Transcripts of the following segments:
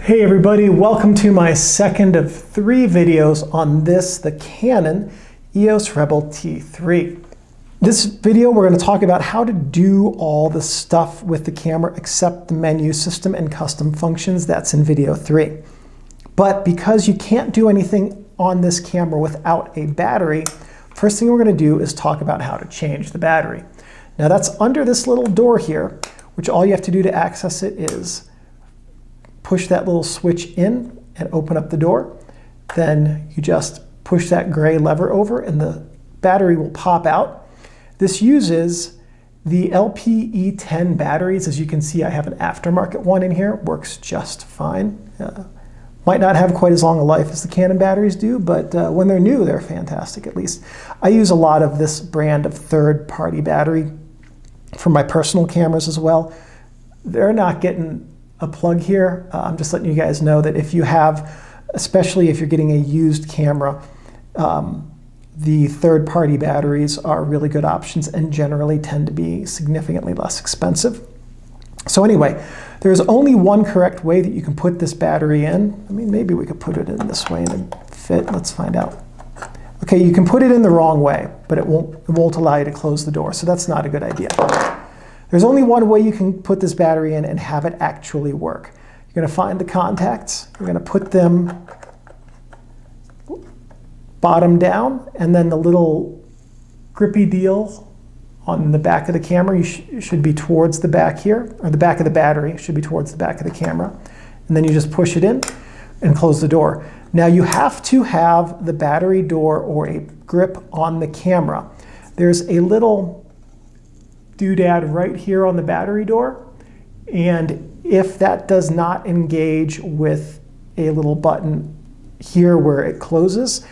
Hey everybody, welcome to my second of 3 videos on the Canon EOS Rebel T3. This video we're going to talk about how to do all the stuff with the camera except the menu system and custom functions. That's in video 3. But because you can't do anything on this camera without a battery, first thing we're going to do is talk about how to change the battery. Now that's under this little door here, which all you have to do to access it is push that little switch in and open up the door. Then you just push that gray lever over and the battery will pop out. This uses the LPE10 batteries. As you can see, I have an aftermarket one in here. Works just fine. Might not have quite as long a life as the Canon batteries do, but when they're new, they're fantastic at least. I use a lot of this brand of third-party battery for my personal cameras as well. They're not getting a plug here. I'm just letting you guys know that if you have, especially if you're getting a used camera, the third-party batteries are really good options and generally tend to be significantly less expensive. So anyway, there's only one correct way that you can put this battery in. I mean, maybe we could put it in this way and it'd fit. Let's find out. Okay, you can put it in the wrong way, but it won't allow you to close the door, so that's not a good idea. There's only one way you can put this battery in and have it actually work. You're going to find the contacts, you're going to put them bottom down, and then the little grippy deal on the back of the camera should be towards the back here, or the back of the battery should be towards the back of the camera. And then you just push it in and close the door. Now you have to have the battery door or a grip on the camera. There's a little doodad right here on the battery door, and if that does not engage with a little button here where it closes,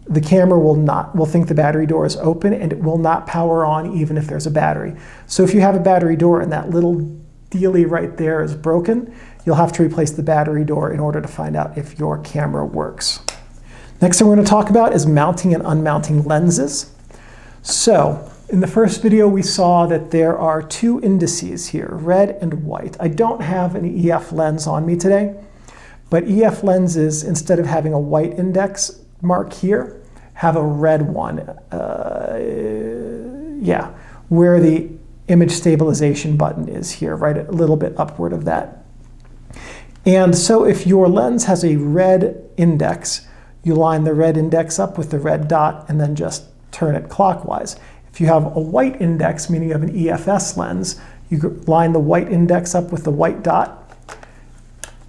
the camera will think the battery door is open and it will not power on even if there's a battery. So if you have a battery door and that little dealie right there is broken, you'll have to replace the battery door in order to find out if your camera works. Next thing we're going to talk about is mounting and unmounting lenses. So in the first video, we saw that there are 2 indices here, red and white. I don't have an EF lens on me today, but EF lenses, instead of having a white index mark here, have a red one. Where the image stabilization button is here, right a little bit upward of that. And so if your lens has a red index, you line the red index up with the red dot and then just turn it clockwise. If you have a white index, meaning you have an EFS lens, you line the white index up with the white dot,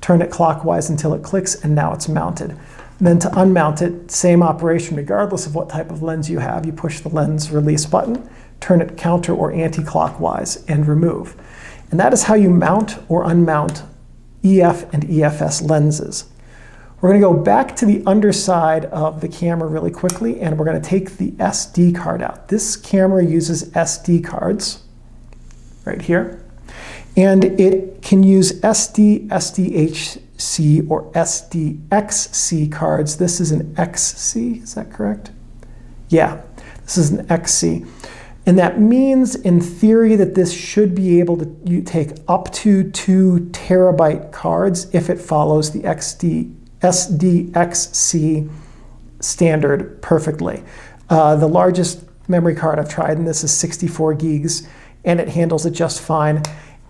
turn it clockwise until it clicks, and now it's mounted. And then to unmount it, same operation regardless of what type of lens you have. You push the lens release button, turn it counter or anti-clockwise, and remove. And that is how you mount or unmount EF and EFS lenses. We're going to go back to the underside of the camera really quickly, and we're going to take the SD card out. This camera uses SD cards right here, and it can use SD, SDHC, or SDXC cards. This is an XC, is that correct? Yeah, this is an XC. And that means, in theory, that this should be able to take up to 2 terabyte cards if it follows the SDXC standard perfectly. The largest memory card I've tried in this is 64 gigs, and it handles it just fine.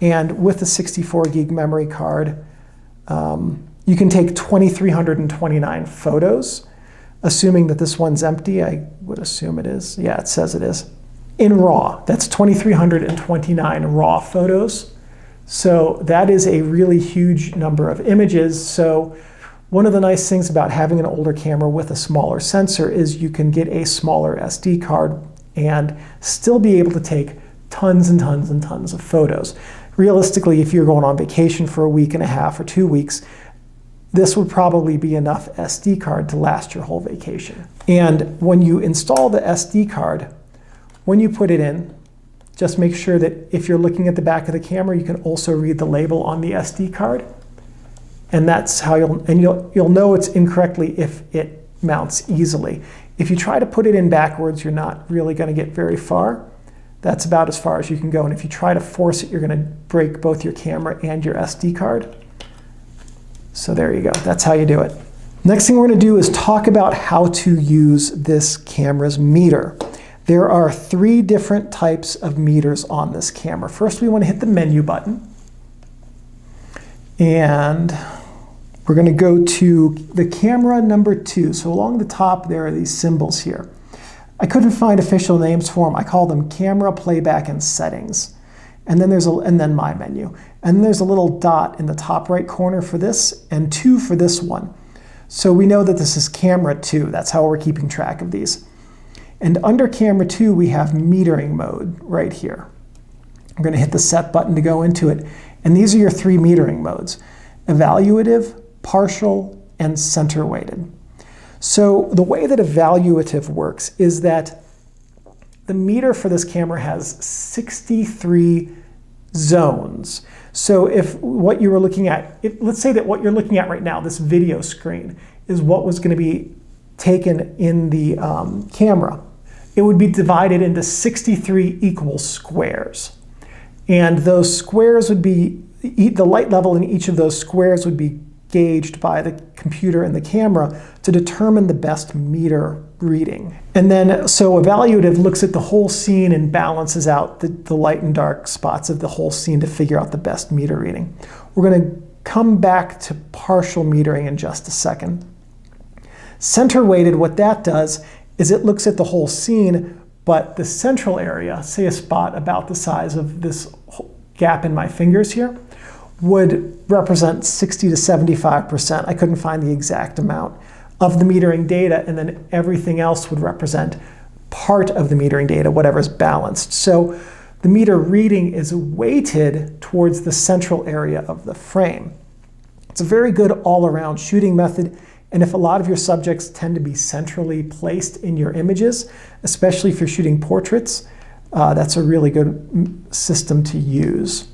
And with the 64 gig memory card, you can take 2,329 photos, assuming that this one's empty. I would assume it is. Yeah, it says it is. In RAW, that's 2,329 RAW photos. So that is a really huge number of images. So one of the nice things about having an older camera with a smaller sensor is you can get a smaller SD card and still be able to take tons and tons and tons of photos. Realistically, if you're going on vacation for a week and a half or 2 weeks, this would probably be enough SD card to last your whole vacation. And when you install the SD card, when you put it in, just make sure that if you're looking at the back of the camera, you can also read the label on the SD card. And that's how you'll know it's incorrectly if it mounts easily. If you try to put it in backwards, you're not really going to get very far. That's about as far as you can go. And if you try to force it, you're going to break both your camera and your SD card. So there you go, that's how you do it. Next thing we're going to do is talk about how to use this camera's meter. There are 3 different types of meters on this camera. First, we want to hit the menu button. And we're going to go to the camera number 2. So along the top, there are these symbols here. I couldn't find official names for them. I call them camera, playback, and settings. And then then my menu. And there's a little dot in the top right corner for this and 2 for this one. So we know that this is camera 2. That's how we're keeping track of these. And under camera 2, we have metering mode right here. I'm going to hit the set button to go into it. And these are your 3 metering modes: evaluative, partial, and center weighted. So the way that evaluative works is that the meter for this camera has 63 zones. So if what you were looking at, let's say that what you're looking at right now, this video screen, is what was going to be taken in the camera. It would be divided into 63 equal squares. And those squares would be, the light level in each of those squares would be gauged by the computer and the camera to determine the best meter reading. And then, so evaluative looks at the whole scene and balances out the light and dark spots of the whole scene to figure out the best meter reading. We're going to come back to partial metering in just a second. Center weighted, what that does is it looks at the whole scene, but the central area, say a spot about the size of this gap in my fingers here, would represent 60 to 75%. I couldn't find the exact amount of the metering data, and then everything else would represent part of the metering data, whatever's balanced. So the meter reading is weighted towards the central area of the frame. It's a very good all-around shooting method. And if a lot of your subjects tend to be centrally placed in your images, especially if you're shooting portraits, that's a really good system to use.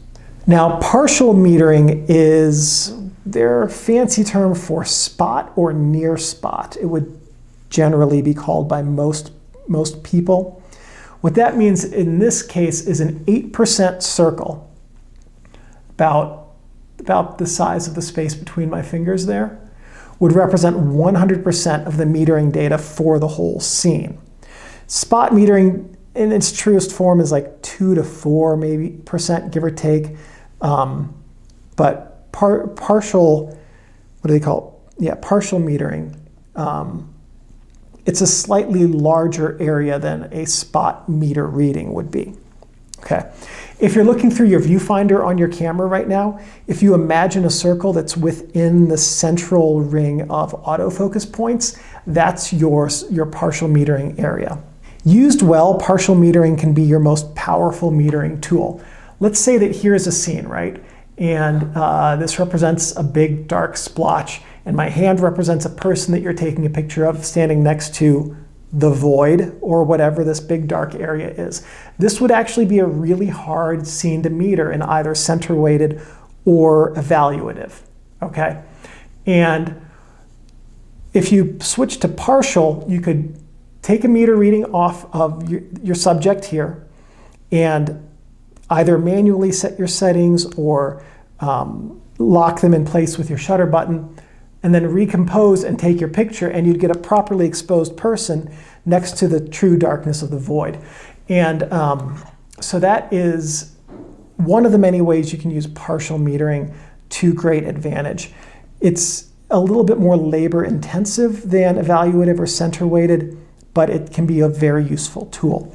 Now, partial metering is their fancy term for spot or near spot. It would generally be called by most people. What that means in this case is an 8% circle, about the size of the space between my fingers there, would represent 100% of the metering data for the whole scene. Spot metering in its truest form is like 2 to 4 maybe percent, give or take. But partial, what do they call it? Yeah, partial metering. It's a slightly larger area than a spot meter reading would be. Okay. If you're looking through your viewfinder on your camera right now, if you imagine a circle that's within the central ring of autofocus points, that's your partial metering area. Used well, partial metering can be your most powerful metering tool. Let's say that here's a scene, right? And this represents a big dark splotch, and my hand represents a person that you're taking a picture of standing next to the void or whatever this big dark area is. This would actually be a really hard scene to meter in either center weighted or evaluative, okay? And if you switch to partial, you could take a meter reading off of your subject here and either manually set your settings or lock them in place with your shutter button, and then recompose and take your picture, and you'd get a properly exposed person next to the true darkness of the void. And so that is one of the many ways you can use partial metering to great advantage. It's a little bit more labor intensive than evaluative or center weighted, but it can be a very useful tool.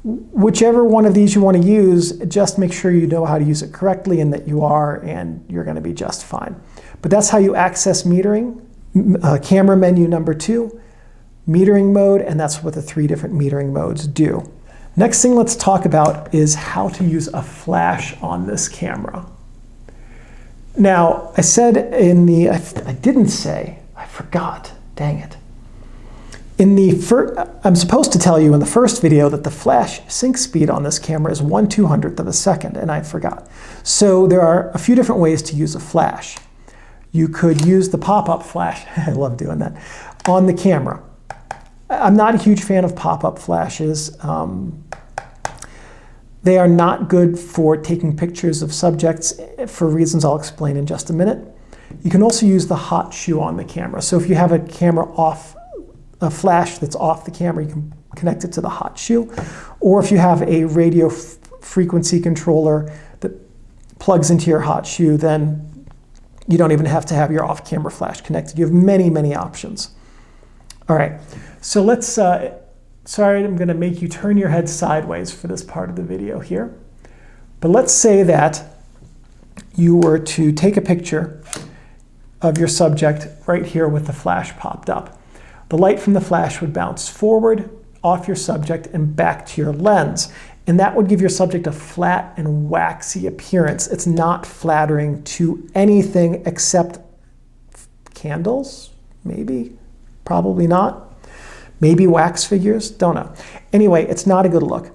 Whichever one of these you want to use, just make sure you know how to use it correctly and that you are, and you're going to be just fine. But that's how you access metering. Camera menu number 2, metering mode, and that's what the 3 different metering modes do. Next thing let's talk about is how to use a flash on this camera. Now, I said in the, I didn't say, I forgot, dang it. I'm supposed to tell you in the first video that the flash sync speed on this camera is 1/200th of a second, and I forgot. So there are a few different ways to use a flash. You could use the pop-up flash, I love doing that, on the camera. I'm not a huge fan of pop-up flashes. They are not good for taking pictures of subjects for reasons I'll explain in just a minute. You can also use the hot shoe on the camera. So if you have a flash that's off the camera, you can connect it to the hot shoe. Or if you have a radio frequency controller that plugs into your hot shoe, then you don't even have to have your off-camera flash connected. You have many, many options. All right, so let's, sorry, I'm gonna make you turn your head sideways for this part of the video here. But let's say that you were to take a picture of your subject right here with the flash popped up. The light from the flash would bounce forward, off your subject, and back to your lens. And that would give your subject a flat and waxy appearance. It's not flattering to anything except candles, maybe, probably not. Maybe wax figures, don't know. Anyway, it's not a good look.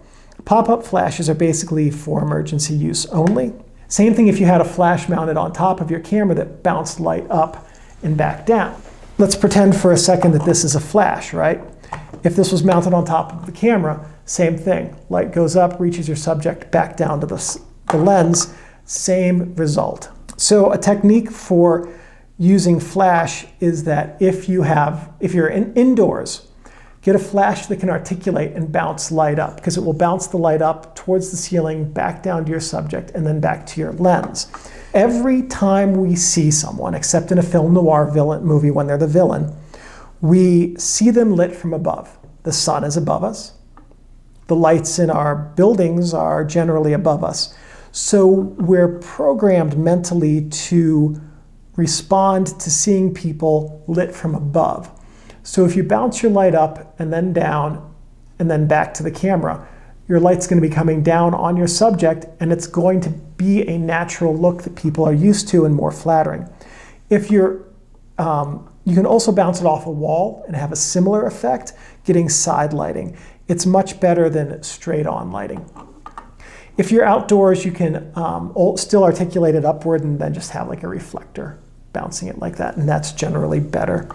Pop-up flashes are basically for emergency use only. Same thing if you had a flash mounted on top of your camera that bounced light up and back down. Let's pretend for a second that this is a flash, right? If this was mounted on top of the camera, same thing. Light goes up, reaches your subject, back down to the lens, same result. So a technique for using flash is that if you're indoors, get a flash that can articulate and bounce light up, because it will bounce the light up towards the ceiling, back down to your subject, and then back to your lens. Every time we see someone, except in a film noir movie when they're the villain, we see them lit from above. The sun is above us. The lights in our buildings are generally above us. So we're programmed mentally to respond to seeing people lit from above. So if you bounce your light up and then down and then back to the camera, your light's going to be coming down on your subject, and it's going to be a natural look that people are used to and more flattering. If you can also bounce it off a wall and have a similar effect, getting side lighting. It's much better than straight on lighting. If you're outdoors, you can still articulate it upward and then just have like a reflector bouncing it like that, and that's generally better.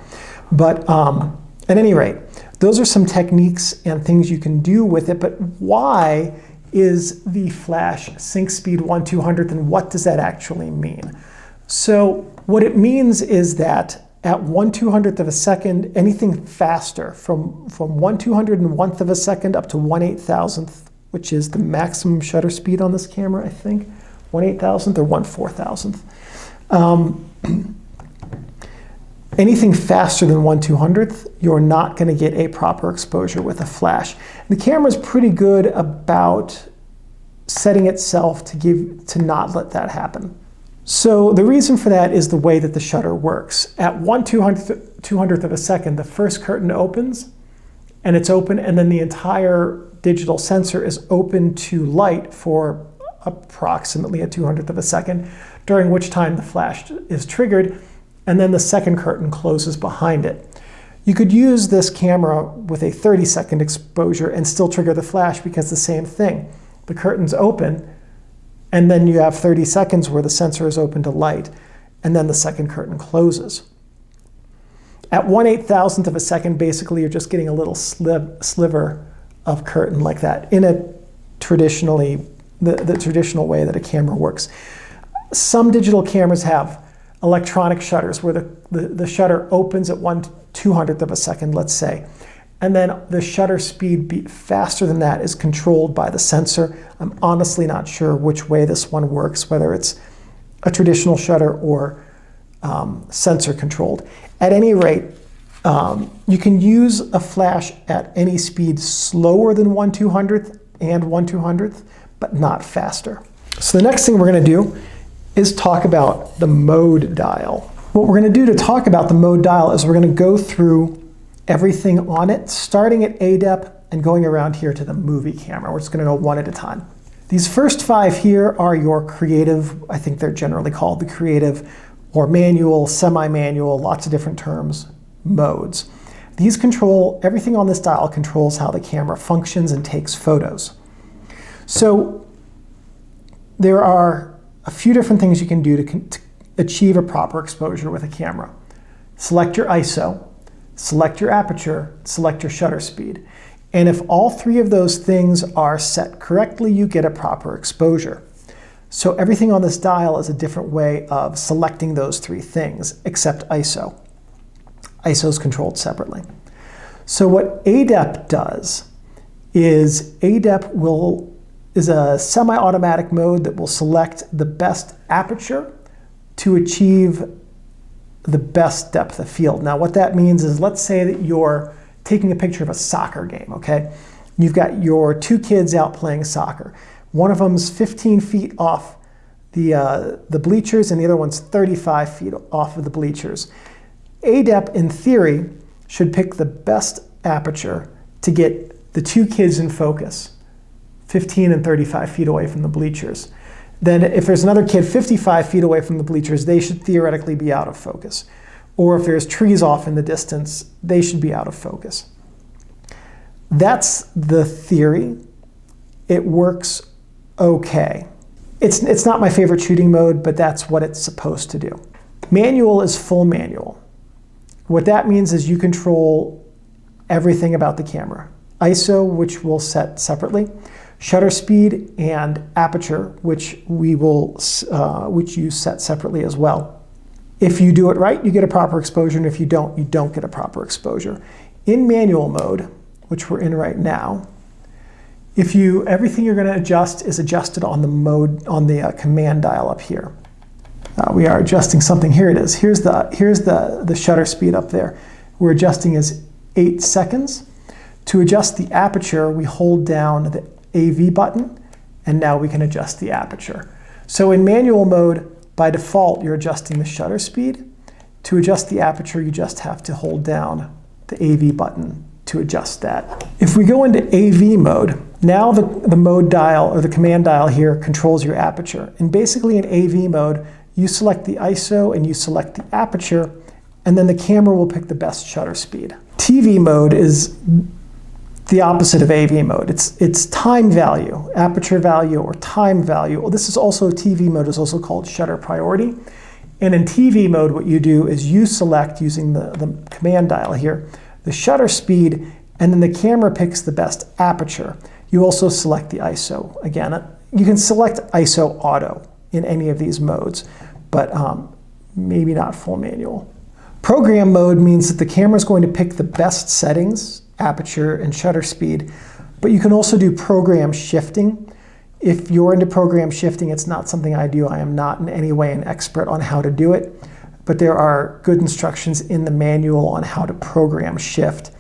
But at any rate, those are some techniques and things you can do with it, but why is the flash sync speed 1/200th, and what does that actually mean? So what it means is that at 1/200th of a second, anything faster from 1/201th of a second up to 1/8000th, which is the maximum shutter speed on this camera, I think, 1/8000th or 1/4000th. Anything faster than 1/200th, you're not going to get a proper exposure with a flash. The camera's pretty good about setting itself to not let that happen. So the reason for that is the way that the shutter works. At 1/200th of a second, the first curtain opens, and it's open, and then the entire digital sensor is open to light for approximately a 200th of a second, during which time the flash is triggered, and then the second curtain closes behind it. You could use this camera with a 30-second exposure and still trigger the flash, because the same thing. The curtain's open, and then you have 30 seconds where the sensor is open to light, and then the second curtain closes. At 1/8000th of a second, basically you're just getting a little sliver of curtain like that in a the traditional way that a camera works. Some digital cameras have electronic shutters where the shutter opens at 1/200th of a second, let's say, and then the shutter speed faster than that is controlled by the sensor. I'm honestly not sure which way this one works, whether it's a traditional shutter or sensor controlled. At any rate, you can use a flash at any speed slower than 1/200th and 1/200th, but not faster. So the next thing we're going to do is talk about the mode dial. What we're going to do to talk about the mode dial is we're going to go through everything on it, starting at ADEP and going around here to the movie camera. We're just going to go one at a time. These first 5 here are your creative, I think they're generally called the creative or manual, semi-manual, lots of different terms, modes. These control, everything on this dial controls how the camera functions and takes photos. So there are a few different things you can do to achieve a proper exposure with a camera. Select your ISO, select your aperture, select your shutter speed. And if all 3 of those things are set correctly, you get a proper exposure. So everything on this dial is a different way of selecting those three things, except ISO. ISO is controlled separately. So what ADEP does is ADEP is a semi-automatic mode that will select the best aperture to achieve the best depth of field. Now what that means is, let's say that you're taking a picture of a soccer game, okay? You've got your two kids out playing soccer. One of them's 15 feet off the bleachers and the other one's 35 feet off of the bleachers. ADEP, in theory, should pick the best aperture to get the two kids in focus, 15 and 35 feet away from the bleachers. Then if there's another kid 55 feet away from the bleachers, they should theoretically be out of focus. Or if there's trees off in the distance, they should be out of focus. That's the theory. It works okay. It's not my favorite shooting mode, but that's what it's supposed to do. Manual is full manual. What that means is you control everything about the camera. ISO, which we'll set separately, shutter speed, and aperture, which you set separately as well. If you do it right, you get a proper exposure, and if you don't get a proper exposure. In manual mode, which we're in right now, everything you're going to adjust is adjusted on the command dial up here. We are adjusting something. Here it is. Here's the shutter speed up there. We're adjusting is 8 seconds. To adjust the aperture, we hold down the AV button, and now we can adjust the aperture. So in manual mode, by default, you're adjusting the shutter speed. To adjust the aperture, you just have to hold down the AV button to adjust that. If we go into AV mode, now the mode dial, or the command dial here, controls your aperture. And basically in AV mode, you select the ISO and you select the aperture, and then the camera will pick the best shutter speed. TV mode is the opposite of AV mode. It's time value, aperture value, or time value. Well, this is also, TV mode is also called shutter priority. And in TV mode, what you do is you select, using the command dial here, the shutter speed, and then the camera picks the best aperture. You also select the ISO. Again, you can select ISO auto in any of these modes, but maybe not full manual. Program mode means that the camera is going to pick the best settings, aperture and shutter speed, but you can also do program shifting. If you're into program shifting, it's not something I do. I am not in any way an expert on how to do it, but there are good instructions in the manual on how to program shift.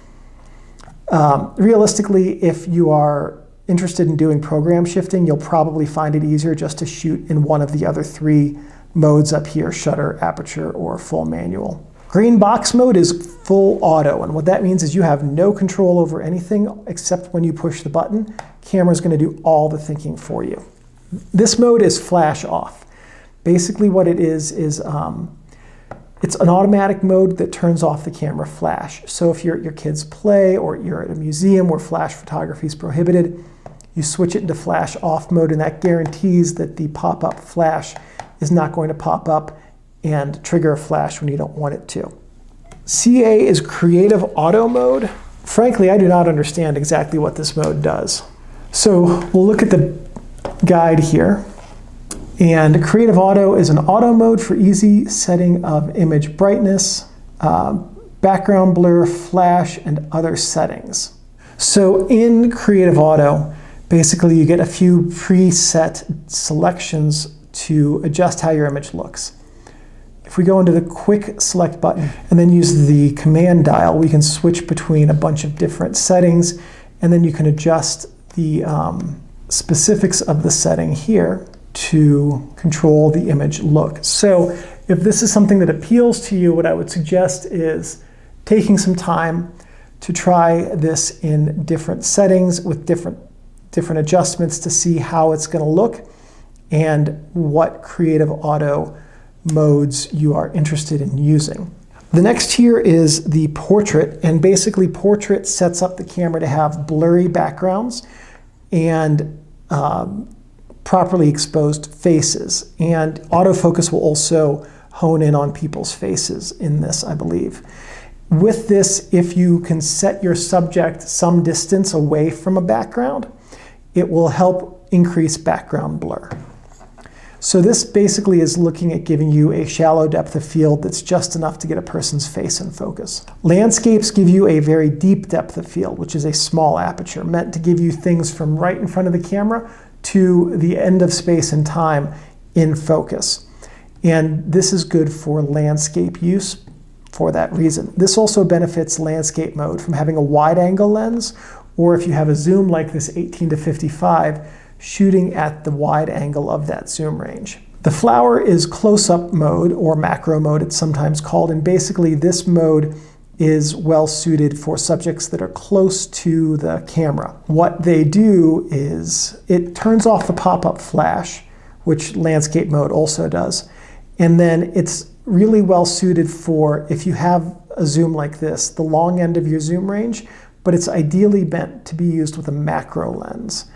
Realistically, if you are interested in doing program shifting, you'll probably find it easier just to shoot in one of the other three modes up here: shutter, aperture, or full manual. Green box mode is full auto, and what that means is you have no control over anything except when you push the button. Camera's going to do all the thinking for you. This mode is flash off. Basically what it is it's an automatic mode that turns off the camera flash. So if you're at your kids' play, or you're at a museum where flash photography is prohibited, you switch it into flash off mode, and that guarantees that the pop-up flash is not going to pop up and trigger a flash when you don't want it to. CA is creative auto mode. Frankly, I do not understand exactly what this mode does. So we'll look at the guide here. And creative auto is an auto mode for easy setting of image brightness, background blur, flash, and other settings. So in creative auto, basically you get a few preset selections to adjust how your image looks. If we go into the quick select button and then use the command dial, we can switch between a bunch of different settings, and then you can adjust the specifics of the setting here to control the image look. So if this is something that appeals to you, what I would suggest is taking some time to try this in different settings with different adjustments to see how it's going to look and what creative auto modes you are interested in using. The next here is the portrait, and basically portrait sets up the camera to have blurry backgrounds and properly exposed faces. And autofocus will also hone in on people's faces in this, I believe. With this, if you can set your subject some distance away from a background, it will help increase background blur. So this basically is looking at giving you a shallow depth of field that's just enough to get a person's face in focus. Landscapes give you a very deep depth of field, which is a small aperture, meant to give you things from right in front of the camera to the end of space and time in focus. And this is good for landscape use for that reason. This also benefits landscape mode from having a wide angle lens, or if you have a zoom like this 18 to 55, shooting at the wide angle of that zoom range. The flower is close-up mode, or macro mode it's sometimes called, and basically this mode is well suited for subjects that are close to the camera. What they do is it turns off the pop-up flash, which landscape mode also does, and then it's really well suited for if you have a zoom like this, the long end of your zoom range, but it's ideally meant to be used with a macro lens.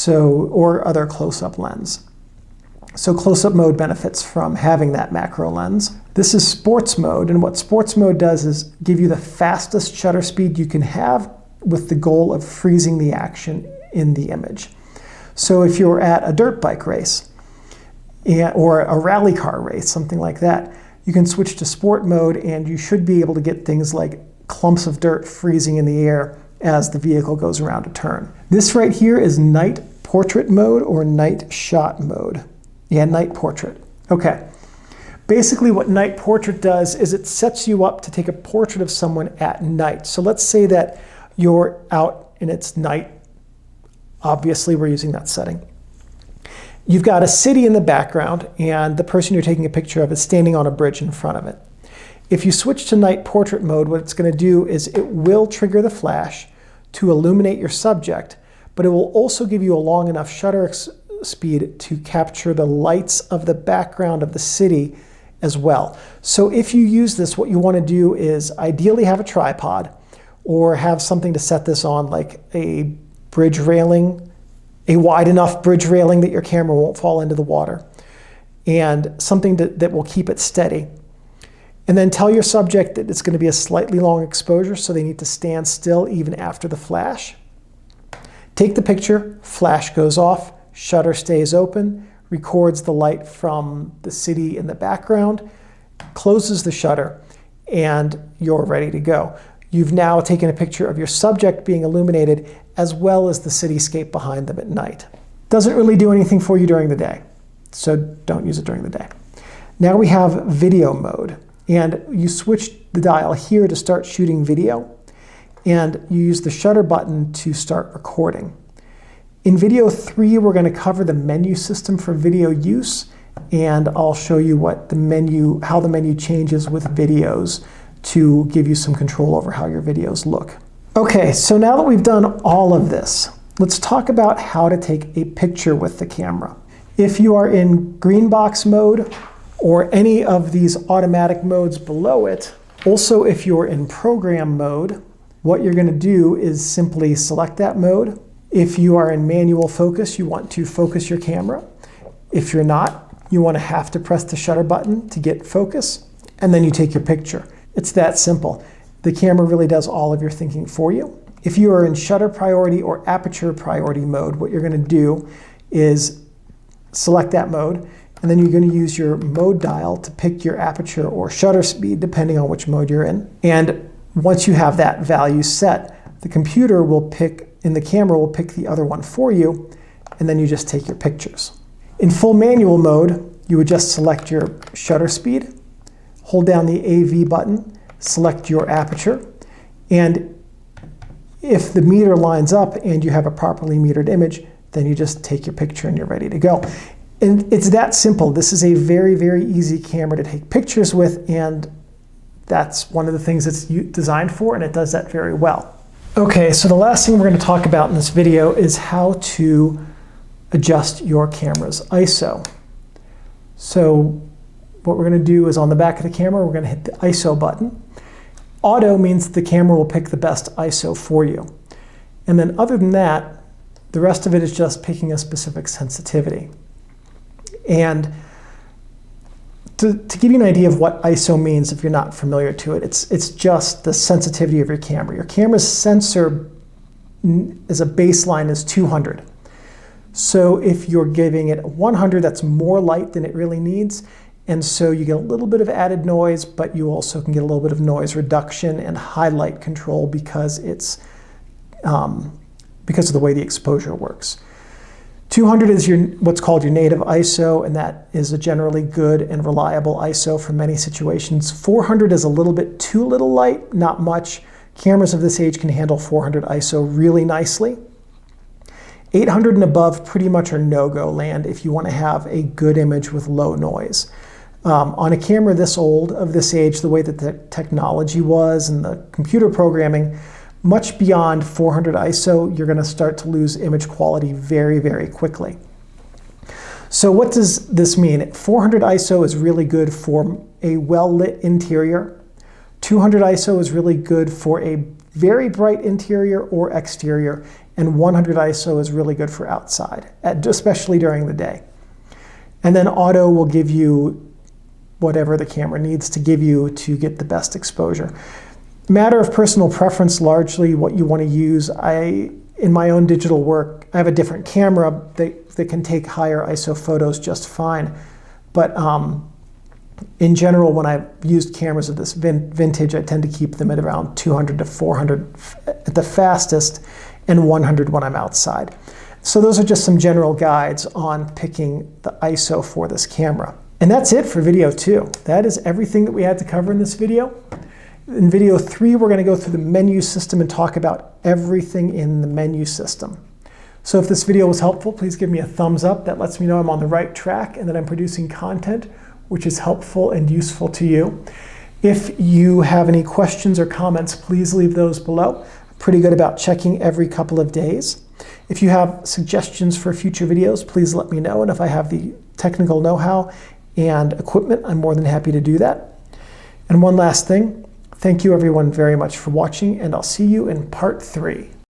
Or other close-up lens. So close-up mode benefits from having that macro lens. This is sports mode, and what sports mode does is give you the fastest shutter speed you can have with the goal of freezing the action in the image. So if you're at a dirt bike race or a rally car race, something like that, you can switch to sport mode and you should be able to get things like clumps of dirt freezing in the air as the vehicle goes around a turn. This right here is night portrait mode or night shot mode. Yeah, night portrait. Okay. Basically what night portrait does is it sets you up to take a portrait of someone at night. So let's say that you're out and it's night. Obviously we're using that setting. You've got a city in the background and the person you're taking a picture of is standing on a bridge in front of it. If you switch to night portrait mode, what it's going to do is it will trigger the flash to illuminate your subject, but it will also give you a long enough shutter speed to capture the lights of the background of the city as well. So if you use this, what you want to do is ideally have a tripod or have something to set this on, like a bridge railing, a wide enough bridge railing that your camera won't fall into the water, and something that will keep it steady. And then tell your subject that it's going to be a slightly long exposure, so they need to stand still even after the flash. Take the picture, flash goes off, shutter stays open, records the light from the city in the background, closes the shutter, and you're ready to go. You've now taken a picture of your subject being illuminated as well as the cityscape behind them at night. Doesn't really do anything for you during the day, so don't use it during the day. Now we have video mode. And you switch the dial here to start shooting video, and you use the shutter button to start recording. In video 3, we're going to cover the menu system for video use, and I'll show you how the menu changes with videos to give you some control over how your videos look. Okay, so now that we've done all of this, let's talk about how to take a picture with the camera. If you are in green box mode, or any of these automatic modes below it. Also, if you're in program mode, what you're going to do is simply select that mode. If you are in manual focus, you want to focus your camera. If you're not, you want to have to press the shutter button to get focus, and then you take your picture. It's that simple. The camera really does all of your thinking for you. If you are in shutter priority or aperture priority mode, what you're going to do is select that mode, and then you're going to use your mode dial to pick your aperture or shutter speed, depending on which mode you're in. And once you have that value set, the computer will pick, and the camera will pick the other one for you, and then you just take your pictures. In full manual mode, you would just select your shutter speed, hold down the AV button, select your aperture, and if the meter lines up and you have a properly metered image, then you just take your picture and you're ready to go. And it's that simple. This is a very, very easy camera to take pictures with, and that's one of the things it's designed for, and it does that very well. Okay, so the last thing we're going to talk about in this video is how to adjust your camera's ISO. So what we're going to do is on the back of the camera, we're going to hit the ISO button. Auto means the camera will pick the best ISO for you. And then other than that, the rest of it is just picking a specific sensitivity. And to give you an idea of what ISO means if you're not familiar to it, it's just the sensitivity of your camera. Your camera's sensor as a baseline is 200. So if you're giving it 100, that's more light than it really needs. And so you get a little bit of added noise, but you also can get a little bit of noise reduction and highlight control because it's because of the way the exposure works. 200 is what's called your native ISO, and that is a generally good and reliable ISO for many situations. 400 is a little bit too little light, not much. Cameras of this age can handle 400 ISO really nicely. 800 and above pretty much are no-go land if you want to have a good image with low noise. On a camera this old, of this age, the way that the technology was and the computer programming, much beyond 400 ISO, you're going to start to lose image quality very, very quickly. So what does this mean? 400 ISO is really good for a well-lit interior. 200 ISO is really good for a very bright interior or exterior, and 100 ISO is really good for outside, especially during the day. And then auto will give you whatever the camera needs to give you to get the best exposure. Matter of personal preference, largely what you want to use. In my own digital work, I have a different camera that can take higher ISO photos just fine. But in general, when I've used cameras of this vintage, I tend to keep them at around 200 to 400 at the fastest, and 100 when I'm outside. So those are just some general guides on picking the ISO for this camera. And that's it for video 2. That is everything that we had to cover in this video. In video 3, we're going to go through the menu system and talk about everything in the menu system. So if this video was helpful, please give me a thumbs up. That lets me know I'm on the right track and that I'm producing content which is helpful and useful to you. If you have any questions or comments, please leave those below. I'm pretty good about checking every couple of days. If you have suggestions for future videos, please let me know. And if I have the technical know-how and equipment, I'm more than happy to do that. And one last thing. Thank you everyone very much for watching, and I'll see you in part 3.